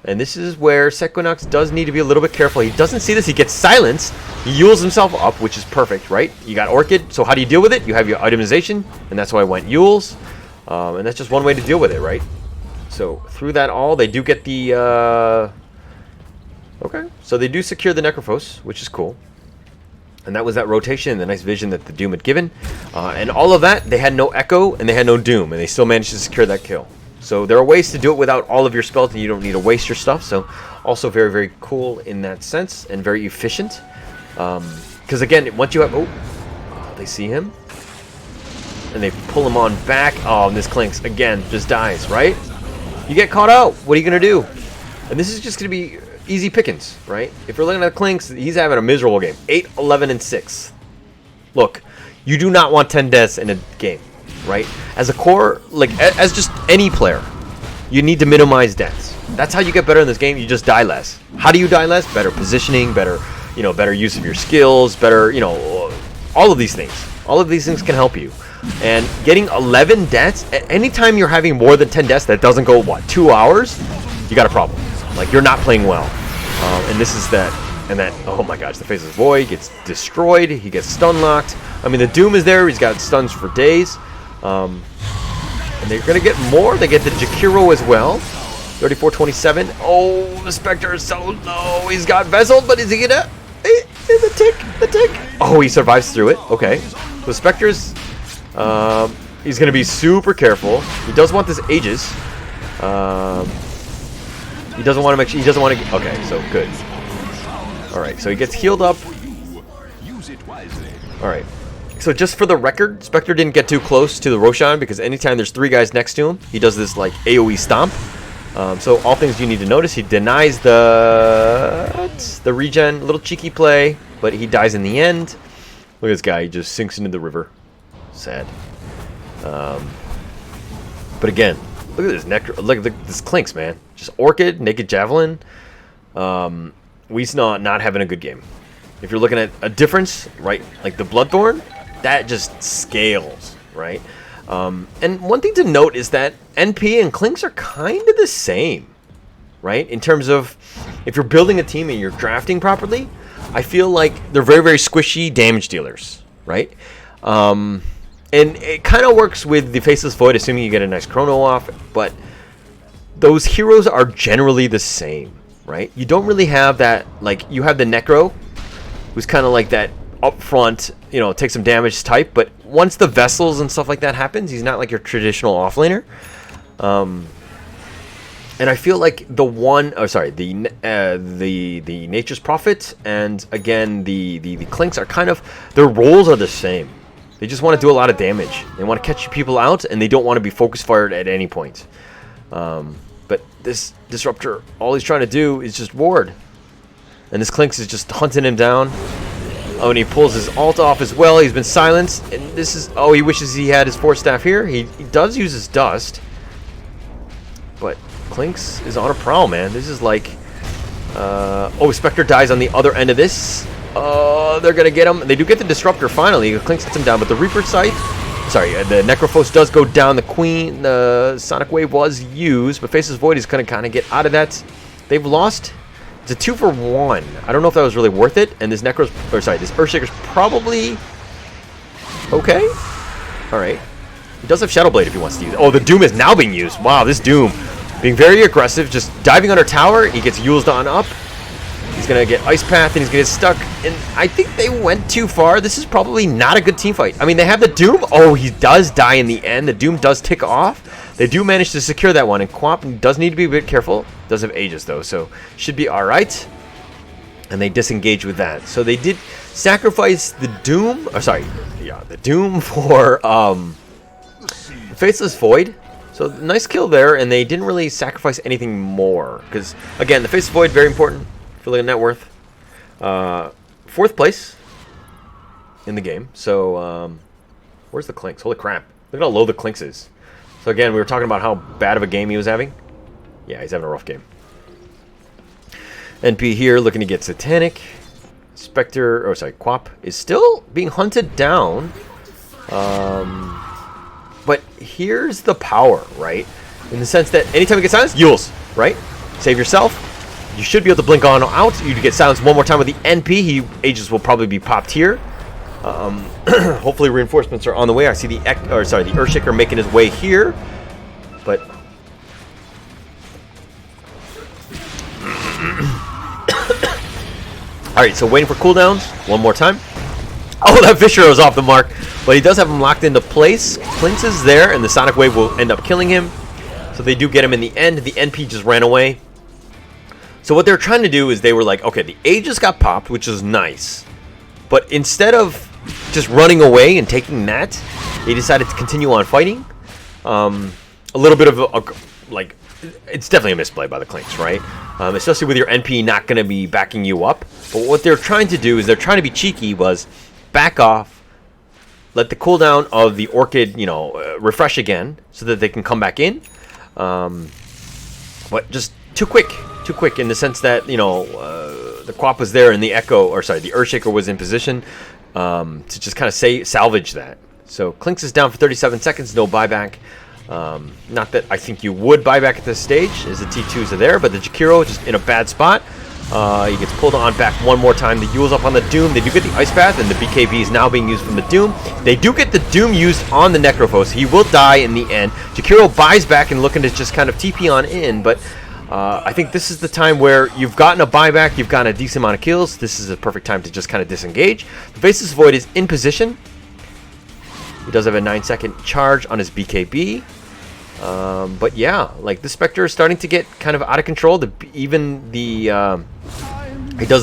S1: And this is where Sequinox does need to be a little bit careful. He doesn't see this. He gets silenced. He Yules himself up, which is perfect, right? You got Orchid, so how do you deal with it? You have your itemization, and that's why I went Yules. And that's just one way to deal with it, right? So, through that all, they do get the... Okay, so they do secure the Necrophos, which is cool. And that was that rotation and the nice vision that the Doom had given. And all of that, they had no Echo and they had no Doom, and they still managed to secure that kill. So there are ways to do it without all of your spells, and you don't need to waste your stuff. So, also very, very cool in that sense, and very efficient. Because again, once you have... Oh, they see him. And they pull him on back. Oh, and this Clinks, again, just dies, right? You get caught out. What are you going to do? And this is just going to be easy pickings, right? If you're looking at Clinks, he's having a miserable game. 8, 11, and 6. Look, you do not want 10 deaths in a game, right? As a core, like, as just any player, you need to minimize deaths. That's how you get better in this game. You just die less. How do you die less? Better positioning, better, better use of your skills, better, all of these things. All of these things can help you. And getting 11 deaths, anytime you're having more than 10 deaths that doesn't go, 2 hours, you got a problem. Like, you're not playing well. And this is that, and that, oh my gosh, the Faceless Void gets destroyed, he gets stun locked. I mean, the Doom is there, he's got stuns for days. And they're going to get more, they get the Jakiro as well. 34-27, oh, the Spectre is so low, he's got Vessel, but is he gonna, the tick. Oh, he survives through it, okay. The Spectre's... he's going to be super careful. He does want this Aegis. He doesn't want to make sure... He doesn't want to... Okay, so good. Alright, so he gets healed up. Alright. So just for the record, Spectre didn't get too close to the Roshan because anytime there's 3 guys next to him, he does this, like, AoE stomp. So all things you need to notice, he denies the regen, little cheeky play, but he dies in the end. Look at this guy, he just sinks into the river. Sad. But again, look at this look at this Clinks, man. Just Orchid, Naked Javelin. We's not having a good game. If you're looking at a difference, right, like the Bloodthorn, that just scales, right? And one thing to note is that NP and Clinks are kind of the same, right? In terms of if you're building a team and you're drafting properly, I feel like they're very, very squishy damage dealers, right? And it kind of works with the Faceless Void, assuming you get a nice chrono off, but those heroes are generally the same, right? You don't really have that, like, you have the Necro, who's kind of like that upfront, you know, take some damage type, but once the vessels and stuff like that happens, he's not like your traditional offlaner. And I feel like the Nature's Prophet and again the Clinks are kind of, their roles are the same. They just want to do a lot of damage. They want to catch people out, and they don't want to be focus fired at any point. But this Disruptor, all he's trying to do is just ward. And this Clinks is just hunting him down. Oh, and he pulls his ult off as well. He's been silenced. And this is... Oh, he wishes he had his Force Staff here. He does use his Dust. But Clinks is on a prowl, man. This is like... oh, Spectre dies on the other end of this. Oh, they're going to get him. They do get the Disruptor finally. Clinks gets him down. But the Reaper Scythe... Sorry, the Necrophos does go down. The Queen, the Sonic Wave was used. But Faceless Void is going to kind of get out of that. They've lost... It's a 2 for 1. I don't know if that was really worth it. And this this Earthshaker's probably okay. All right. He does have Shadow Blade if he wants to use it. Oh, the Doom is now being used. Wow, this Doom being very aggressive, just diving under tower. He gets used on up. He's gonna get Ice Path and he's gonna get stuck. And I think they went too far. This is probably not a good team fight. I mean, they have the Doom. Oh, he does die in the end. The Doom does tick off. They do manage to secure that one, and Quap does need to be a bit careful. Does have Aegis though, so should be all right. And they disengage with that. So they did sacrifice the Doom. Or sorry, yeah, the Doom for Faceless Void. So nice kill there, and they didn't really sacrifice anything more because again, the Faceless Void very important for looking at net worth. 4th place in the game. So where's the Clinks? Holy crap! Look at how low the Clinks is. So again, we were talking about how bad of a game he was having. Yeah, he's having a rough game. NP here looking to get Satanic. Spectre, or sorry, Quap is still being hunted down. But here's the power, right? In the sense that anytime you get silenced, Yules, right? Save yourself. You should be able to blink on out. You get silenced one more time with the NP. Aegis will probably be popped here. Hopefully reinforcements are on the way. I see the Earthshaker making his way here, but all right. So waiting for cooldowns one more time. Oh, that Fisher is off the mark, but he does have him locked into place. Clinks is there, and the Sonic Wave will end up killing him. So they do get him in the end. The NP just ran away. So what they're trying to do is they were like, okay, the Aegis got popped, which is nice, but instead of just running away and taking that, they decided to continue on fighting. A little bit of like, it's definitely a misplay by the Clinks, right? Especially with your NP not going to be backing you up. But what they're trying to do is they're trying to be cheeky, was back off, let the cooldown of the Orchid, you know, refresh again so that they can come back in. But just too quick in the sense that, you know, the Quap was there and the Echo, or sorry, the Earthshaker was in position to just kind of salvage that. So Clinks is down for 37 seconds, no buyback. Not that I think you would buy back at this stage, as the T2s are there, but the Jakiro just in a bad spot. He gets pulled on back one more time. The Yule's up on the Doom. They do get the Ice Path, and the BKB is now being used from the Doom. They do get the Doom used on the Necrophos. He will die in the end. Jakiro buys back and looking to just kind of TP on in, but I think this is the time where you've gotten a buyback, you've gotten a decent amount of kills. This is a perfect time to just kind of disengage. The Faceless Void is in position. He does have a 9-second charge on his BKB. But yeah, like the Spectre is starting to get kind of out of control. He does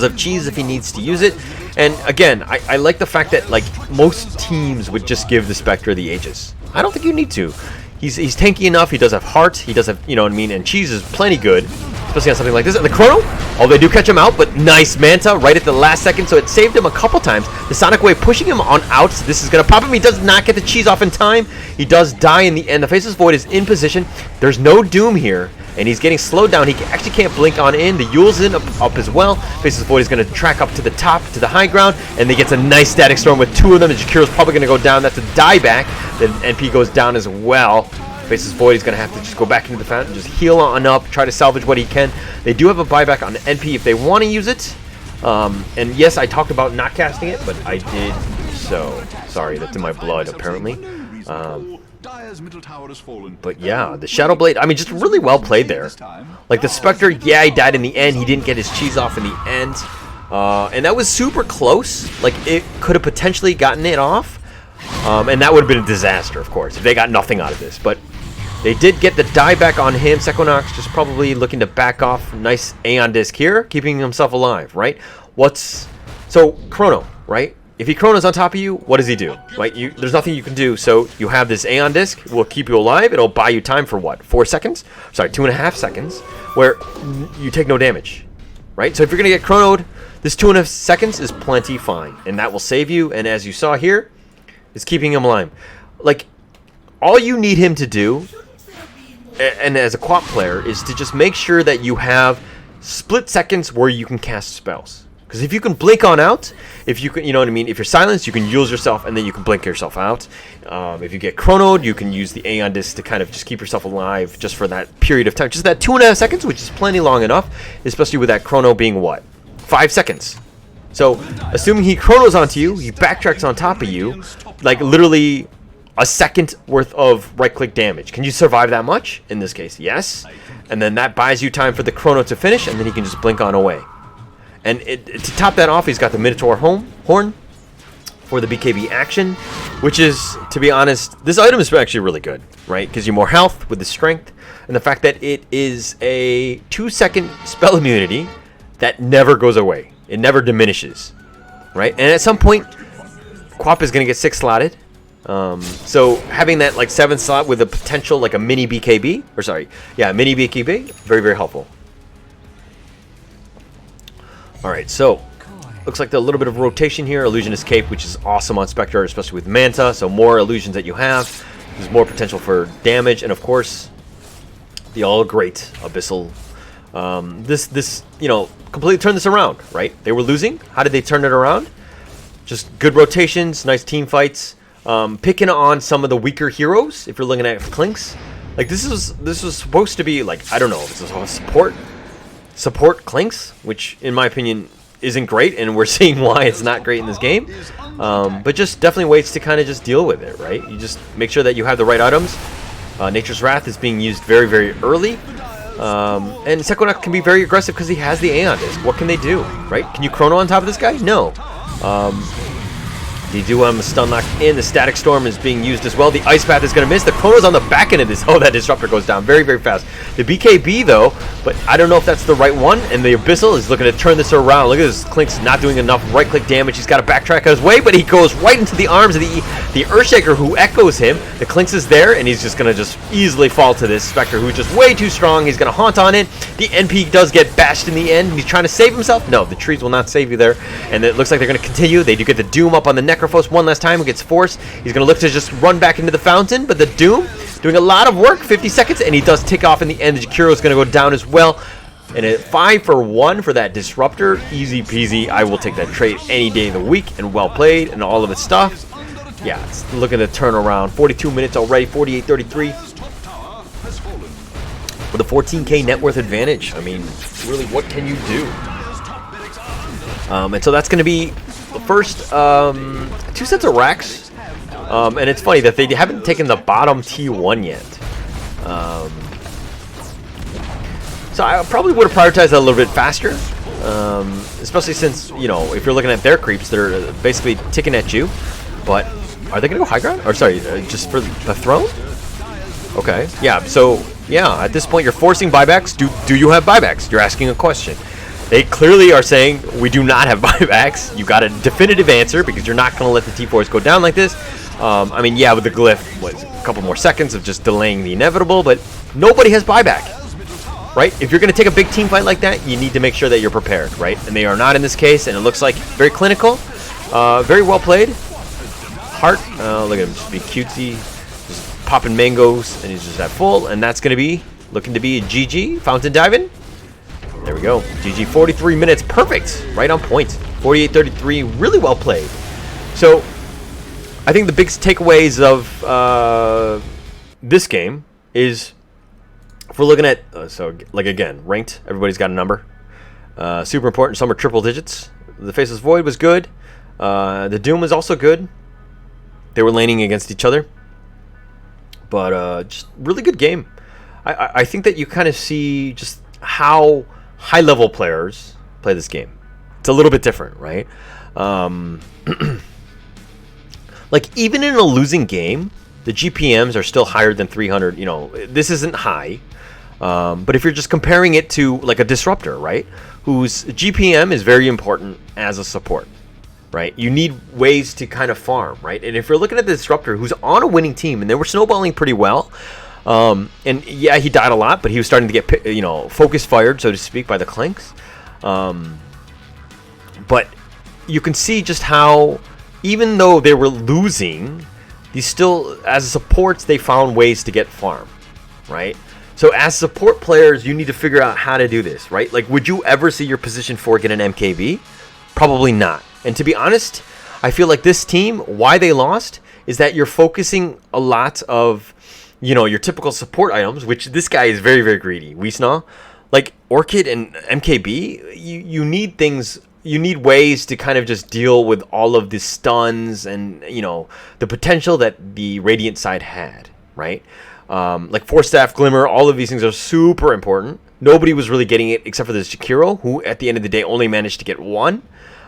S1: have cheese if he needs to use it. And again, I like the fact that like most teams would just give the Spectre the Aegis. I don't think you need to. He's tanky enough. He does have heart. He does have, you know what I mean, and cheese is plenty good, especially on something like this. And the chrono, they do catch him out, but nice Manta right at the last second, so it saved him a couple times. The Sonic Wave pushing him on out. This is going to pop him. He does not get the cheese off in time. He does die in the end. The Faceless Void is in position. There's no Doom here, and he's getting slowed down. He actually can't blink on in. The Yule's in up as well. Faceless Void is going to track up to the top, to the high ground, and they gets a nice Static Storm with 2 of them. The Jakiro's probably going to go down. That's a dieback. Then NP goes down as well. Faceless Void is going to have to just go back into the fountain, just heal on up, try to salvage what he can. They do have a buyback on NP if they want to use it. And yes, I talked about not casting it, but I did so. Sorry, that's in my blood, apparently. But yeah, the Shadow Blade, I mean, just really well played there. Like the Spectre, yeah, he died in the end. He didn't get his cheese off in the end. And that was super close. Like, it could have potentially gotten it off. And that would have been a disaster, of course, if they got nothing out of this. But they did get the dieback on him. Sequinox just probably looking to back off. Nice Aeon Disc here, keeping himself alive, right? So, Chrono, right? If he Chrono's on top of you, what does he do? Right? There's nothing you can do, so you have this Aeon Disc. It will keep you alive. It'll buy you time for what? 4 seconds? Sorry, 2.5 seconds, where you take no damage, right? So if you're going to get Chronoed, this 2.5 seconds is plenty fine, and that will save you, and as you saw here, it's keeping him alive. Like, all you need him to do, and as a quad player, is to just make sure that you have split seconds where you can cast spells. Because if you can blink on out, if you can, you know what I mean, if you're silenced, you can use yourself and then you can blink yourself out. If you get chronoed, you can use the Aeon Disc to kind of just keep yourself alive just for that period of time. Just that 2.5 seconds, which is plenty long enough, especially with that chrono being what? 5 seconds. So, assuming he chronos onto you, he backtracks on top of you, like literally a second worth of right-click damage. Can you survive that much? In this case, yes. And then that buys you time for the chrono to finish, and then he can just blink on away. And to top that off, he's got the Minotaur horn for the BKB action, which is, to be honest, this item is actually really good, right? Gives you more health with the strength, and the fact that it is a 2-second spell immunity that never goes away. It never diminishes, right? And at some point, Quap is going to get 6 slotted. So having that like 7 slot with a potential like a mini BKB, or sorry, yeah, mini BKB, very, very helpful. Alright, so looks like a little bit of rotation here. Illusionist Cape, which is awesome on Spectre, especially with Manta. So more illusions that you have, there's more potential for damage, and of course, the all great Abyssal. This you know, completely turned this around, right? They were losing. How did they turn it around? Just good rotations, nice team fights. Picking on some of the weaker heroes. If you're looking at Clinks, like this was supposed to be like, I don't know, this is a support Clinks, which in my opinion isn't great, and we're seeing why it's not great in this game. But just definitely ways to kind of just deal with it, right? You just make sure that you have the right items. Nature's Wrath is being used very, very early. And Sequinox can be very aggressive because he has the Aeon Disc. What can they do, right? Can you Chrono on top of this guy? No. They do a stun lock in. The Static Storm is being used as well. The Ice Path is going to miss. The Chrono's on the back end of this. Oh, that Disruptor goes down very, very fast. The BKB, though, but I don't know if that's the right one. And the Abyssal is looking to turn this around. Look at this. Clink's not doing enough right-click damage. He's got to backtrack on his way, but he goes right into the arms of the Earthshaker, who echoes him. The Clinks is there, and he's just going to just easily fall to this Spectre, who's just way too strong. He's going to haunt on it. The NP does get bashed in the end. He's trying to save himself. No, the trees will not save you there. And it looks like they're going to continue. They do get the Doom up on the Necrophos one last time. Who gets forced. He's going to look to just run back into the fountain, but the Doom doing a lot of work, 50 seconds, and he does tick off in the end. The Jakiro is going to go down as well. And a 5 for 1 for that Disruptor. Easy peasy. I will take that trade any day of the week, and well played, and all of its stuff. Yeah, it's looking to turn around. 42 minutes already, 48-33. With a 14K net worth advantage. I mean, really, what can you do? And so that's going to be the first 2 sets of racks. And it's funny that they haven't taken the bottom T1 yet. So I probably would have prioritized that a little bit faster. Especially since, you know, if you're looking at their creeps, they're basically ticking at you. But are they going to go high ground? Or sorry, just for the throne? Okay, yeah, so, yeah, at this point you're forcing buybacks. Do you have buybacks? You're asking a question. They clearly are saying, we do not have buybacks. You got a definitive answer because you're not going to let the T-Force go down like this. I mean, yeah, with the glyph, what, a couple more seconds of just delaying the inevitable, but nobody has buyback, right? If you're going to take a big team fight like that, you need to make sure that you're prepared, right? And they are not in this case, and it looks like very clinical, very well played. Hart, look at him, just be cutesy, just popping mangoes, and he's just at full, and that's going to be, looking to be a GG, fountain diving. There we go, GG, 43 minutes, perfect, right on point, 48-33, really well played. So, I think the big takeaways of this game is, if we're looking at, so like again, ranked, everybody's got a number. Super important, some are triple digits. The Faceless Void was good. The Doom was also good. They were laning against each other. But just really good game. I think that you kind of see just how high-level players play this game. It's a little bit different, right? Like, even in a losing game, the GPMs are still higher than 300. You know, this isn't high. But if you're just comparing it to, like, a Disruptor, right? Whose GPM is very important as a support, right? You need ways to kind of farm, right? And if you're looking at the Disruptor, who's on a winning team, and they were snowballing pretty well, and yeah, he died a lot, but he was starting to get, you know, focus fired, so to speak, by the Clanks. But you can see just how, even though they were losing, these still, as supports, they found ways to get farm, right? So as support players, you need to figure out how to do this, right? Like, would you ever see your position 4 get an MKB? Probably not. And to be honest, I feel like this team, why they lost, is that you're focusing a lot of, you know, your typical support items, which this guy is very, very greedy. Wiesna, like Orchid and MKB, you need things. You need ways to kind of just deal with all of the stuns and, you know, the potential that the Radiant side had, right? Like Force Staff, Glimmer, all of these things are super important. Nobody was really getting it except for this Jakiro, who at the end of the day only managed to get one.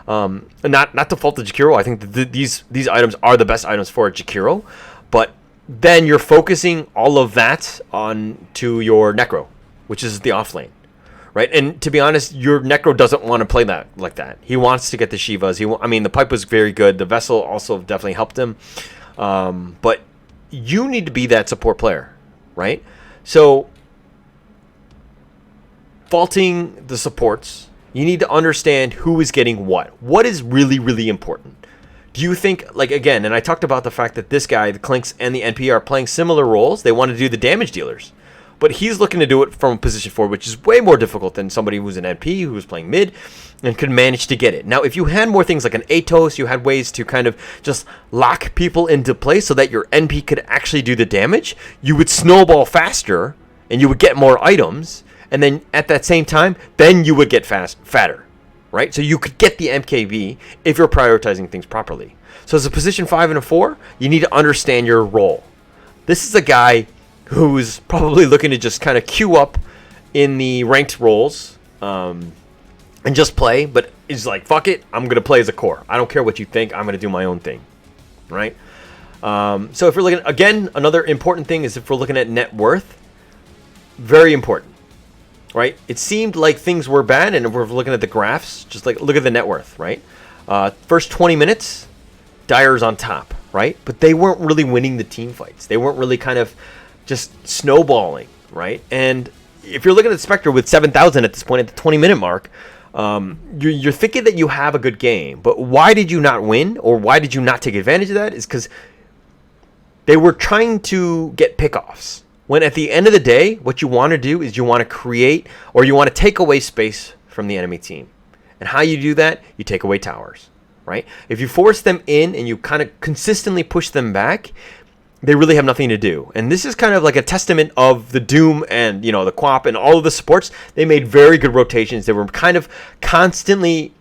S1: Not to fault the Jakiro. I think that these items are the best items for a Jakiro, but then you're focusing all of that on to your Necro, which is the off lane. Right, and to be honest, your Necro doesn't want to play that like that. He wants to get the Shivas. I mean, the pipe was very good. The Vessel also definitely helped him. But you need to be that support player, right? So, faulting the supports, you need to understand who is getting what. What is really, really important? Do you think, like, again, and I talked about the fact that this guy, the Clinks and the NP, are playing similar roles. They want to do the damage dealers. But he's looking to do it from position 4, which is way more difficult than somebody who's an NP, who was playing mid, and could manage to get it. Now, if you had more things like an Atos, you had ways to kind of just lock people into place so that your NP could actually do the damage, you would snowball faster, and you would get more items, and then at that same time, then you would get fatter, right? So you could get the MKB if you're prioritizing things properly. So as a position 5 and a 4, you need to understand your role. This is a guy who's probably looking to just kind of queue up in the ranked roles and just play, but is like, fuck it, I'm going to play as a core. I don't care what you think, I'm going to do my own thing, right? So if we're looking, again, another important thing is if we're looking at net worth, very important, right? It seemed like things were bad, and if we're looking at the graphs, just like, look at the net worth, right? First 20 minutes, Dire's on top, right? But they weren't really winning the team fights. They weren't really kind of just snowballing, right? And if you're looking at Spectre with 7,000 at this point at the 20-minute mark, you're thinking that you have a good game. But why did you not win, or why did you not take advantage of that? Is because they were trying to get pickoffs. When at the end of the day, what you want to do is you want to create, or you want to take away space from the enemy team. And how you do that, you take away towers, right? If you force them in and you kind of consistently push them back, they really have nothing to do. And this is kind of like a testament of the Doom and, you know, the Quap and all of the supports. They made very good rotations. They were kind of constantly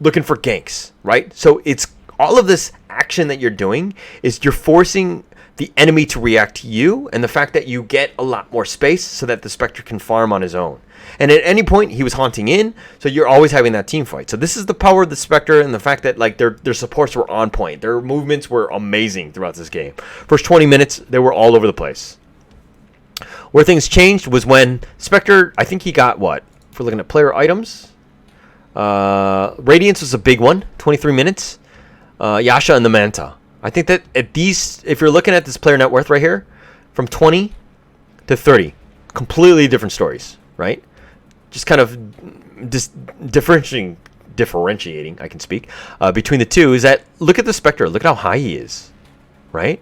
S1: looking for ganks, right? So it's all of this action that you're doing is you're forcing the enemy to react to you, and the fact that you get a lot more space so that the Spectre can farm on his own. And at any point, he was haunting in, so you're always having that team fight. So this is the power of the Spectre, and the fact that like their supports were on point. Their movements were amazing throughout this game. First 20 minutes, they were all over the place. Where things changed was when Spectre, I think he got what? If we're looking at player items, Radiance was a big one, 23 minutes. Yasha and the Manta. I think that at these, if you're looking at this player net worth right here, from 20 to 30, completely different stories, right? Just kind of differentiating, I can speak, between the two is that look at the Spectre. Look at how high he is, right?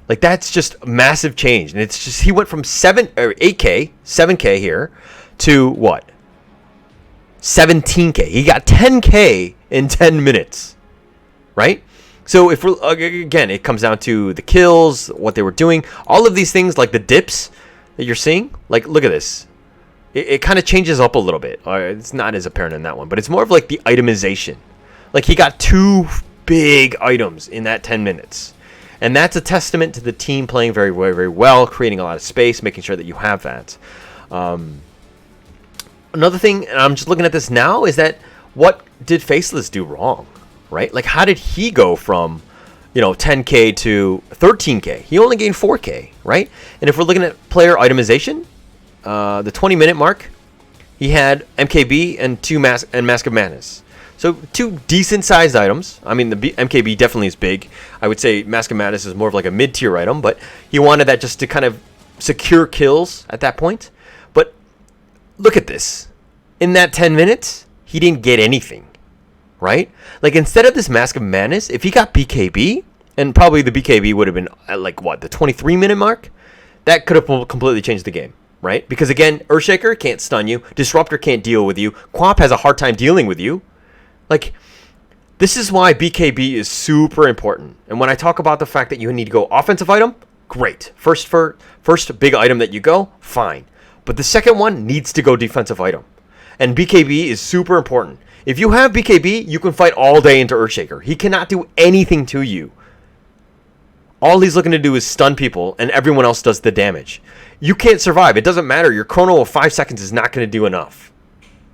S1: Like that's just a massive change. And it's just, he went from 8K, 7K here to what? 17K. He got 10K in 10 minutes, right? So if we're, again, it comes down to the kills, what they were doing, all of these things like the dips that you're seeing. Like, look at this. It kind of changes up a little bit. It's not as apparent in that one, but it's more of like the itemization. Like he got 2 big items in that 10 minutes. And that's a testament to the team playing very, very, very well, creating a lot of space, making sure that you have that. Another thing, and I'm just looking at this now, is that what did Faceless do wrong, right? Like how did he go from, 10K to 13K? He only gained 4K, right? And if we're looking at player itemization, the 20-minute mark, he had MKB and Mask of Madness. So 2 decent-sized items. I mean, the MKB definitely is big. I would say Mask of Madness is more of like a mid-tier item, but he wanted that just to kind of secure kills at that point. But look at this. In that 10 minutes, he didn't get anything, right? Like, instead of this Mask of Madness, if he got BKB, and probably the BKB would have been at, like, what, the 23-minute mark? That could have completely changed the game. Right? Because again, Earthshaker can't stun you. Disruptor can't deal with you. Quap has a hard time dealing with you. Like, this is why BKB is super important. And when I talk about the fact that you need to go offensive item, great. First big item that you go, fine. But the second one needs to go defensive item. And BKB is super important. If you have BKB, you can fight all day into Earthshaker. He cannot do anything to you. All he's looking to do is stun people, and everyone else does the damage. You can't survive. It doesn't matter. Your chrono of 5 seconds is not going to do enough,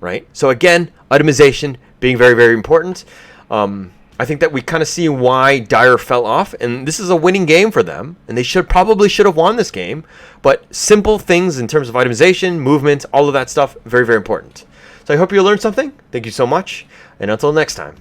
S1: right? So again, itemization being very, very important. I think that we kind of see why Dire fell off, and this is a winning game for them, and they probably should have won this game. But simple things in terms of itemization, movement, all of that stuff, very, very important. So I hope you learned something. Thank you so much, and until next time.